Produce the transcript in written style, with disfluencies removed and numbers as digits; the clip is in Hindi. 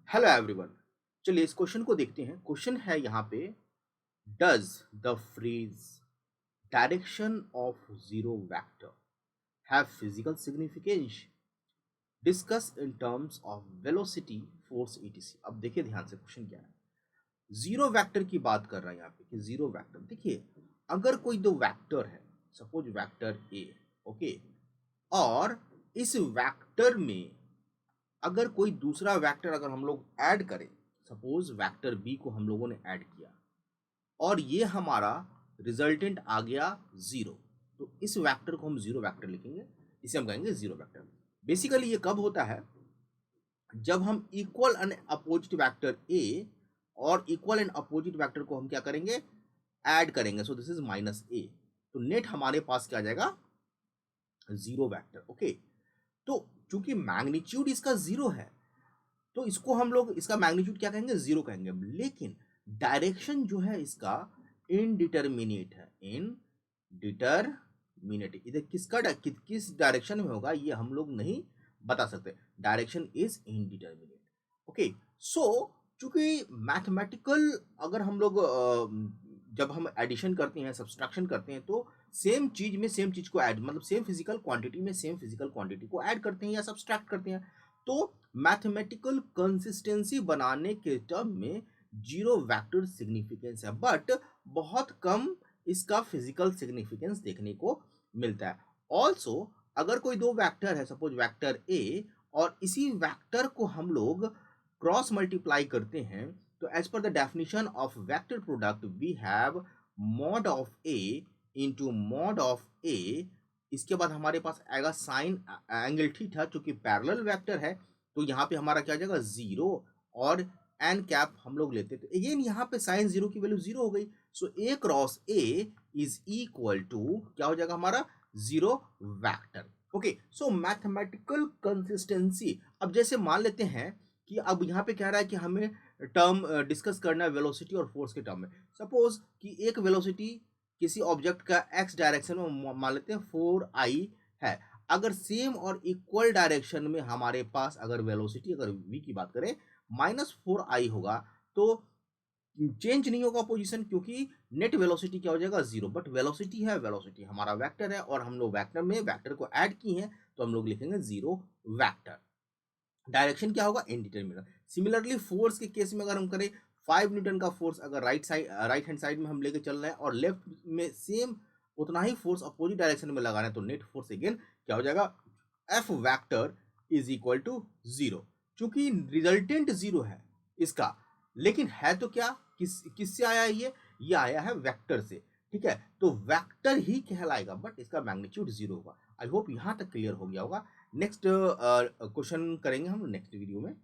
Hello everyone. चलिए इस क्वेश्चन को देखते हैं। क्वेश्चन है यहाँ पे, does the phrase direction of zero vector have physical significance, discuss in terms of velocity, force etc. अब देखिए ध्यान से क्वेश्चन क्या है। जीरो वेक्टर की बात कर रहा है यहाँ पे कि जीरो वेक्टर देखिए, अगर कोई दो वेक्टर है, सपोज वेक्टर ए, ओके, और इस वेक्टर में अगर कोई दूसरा वेक्टर अगर हम लोग ऐड करें, सपोज वेक्टर बी को हम लोगों ने ऐड किया और ये हमारा रिजल्टेंट आ गया जीरो, तो इस वेक्टर को हम जीरो वेक्टर लिखेंगे। इसे हम कहेंगे जीरो वेक्टर। बेसिकली ये कब होता है, जब हम equal and opposite vector A और इक्वल एंड अपोजिट वेक्टर को हम क्या करेंगे, ऐड करेंगे। सो दिस इज माइनस ए, तो नेट हमारे पास क्या आ जाएगा, जीरो वेक्टर। ओके, तो चूंकि मैग्नीट्यूड इसका जीरो है तो इसको हम लोग इसका मैग्नीट्यूड क्या कहेंगे, जीरो कहेंगे। लेकिन डायरेक्शन जो है इसका इनडिटरमिनेट है, इनडिटरमिनेट। इधर किस डायरेक्शन में होगा ये हम लोग नहीं बता सकते। Direction is indeterminate. ओके, सो चूंकि मैथमेटिकल अगर हम लोग जब हम एडिशन करते हैं, सब्सट्रैक्शन करते हैं, तो सेम चीज में सेम चीज को ऐड, मतलब सेम फिजिकल क्वांटिटी में सेम फिजिकल क्वांटिटी को ऐड करते हैं या सब्सट्रैक्ट करते हैं। तो मैथमेटिकल कंसिस्टेंसी बनाने के टर्म में जीरो वेक्टर सिग्निफिकेंस है, बट बहुत कम इसका फिजिकल सिग्निफिकेंस देखने को मिलता है। ऑल्सो अगर कोई दो वेक्टर है, सपोज वेक्टर ए, और इसी वेक्टर को हम लोग क्रॉस मल्टीप्लाई करते हैं, तो as per the definition of vector product we have mod of a into mod of a. इसके बाद हमारे पास आएगा साइन एंगल थीटा, चूंकि पैरेलल वेक्टर है तो यहाँ पे हमारा क्या आ जाएगा, जीरो, और एन कैप हम लोग लेते तो अगेन यहाँ पे साइन जीरो की वैल्यू जीरो हो गई। So a cross a is equal to क्या हो जाएगा हमारा, zero vector. Okay, so mathematical consistency. अब जैसे मान लेते हैं कि अब यहाँ पे कह रहा है कि हमें टर्म डिस्कस करना है वेलोसिटी और फोर्स के टर्म में। सपोज कि एक वेलोसिटी किसी ऑब्जेक्ट का एक्स डायरेक्शन में मान लेते हैं 4i है। अगर सेम और इक्वल डायरेक्शन में हमारे पास अगर वेलोसिटी, अगर v की बात करें, -4i होगा, तो चेंज नहीं होगा पोजीशन, क्योंकि नेट वेलोसिटी क्या हो जाएगा, जीरो। बट वेलोसिटी है, वेलोसिटी हमारा वेक्टर है और हम लोग वेक्टर में वेक्टर को ऐड किए हैं, तो हम लोग लिखेंगे जीरो वेक्टर। डायरेक्शन क्या होगा, इनडिटरमिनेट। सिमिलरली फोर्स के केस में अगर हम करें, 5 न्यूटन का फोर्स अगर राइट हैंड साइड में हम लेके चल रहे हैं और लेफ्ट में सेम उतना ही फोर्स अपोजिट डायरेक्शन में लगा रहे हैं, तो नेट फोर्स अगेन क्या हो जाएगा, F vector is equal to zero. चूंकि रिजल्टेंट जीरो है इसका, लेकिन है तो क्या, किससे आया है ये आया है वेक्टर से। ठीक है, तो वेक्टर ही कहलाएगा, बट इसका मैग्नीट्यूड जीरो होगा। आई होप यहां तक क्लियर हो गया होगा। नेक्स्ट क्वेश्चन करेंगे हम नेक्स्ट वीडियो में।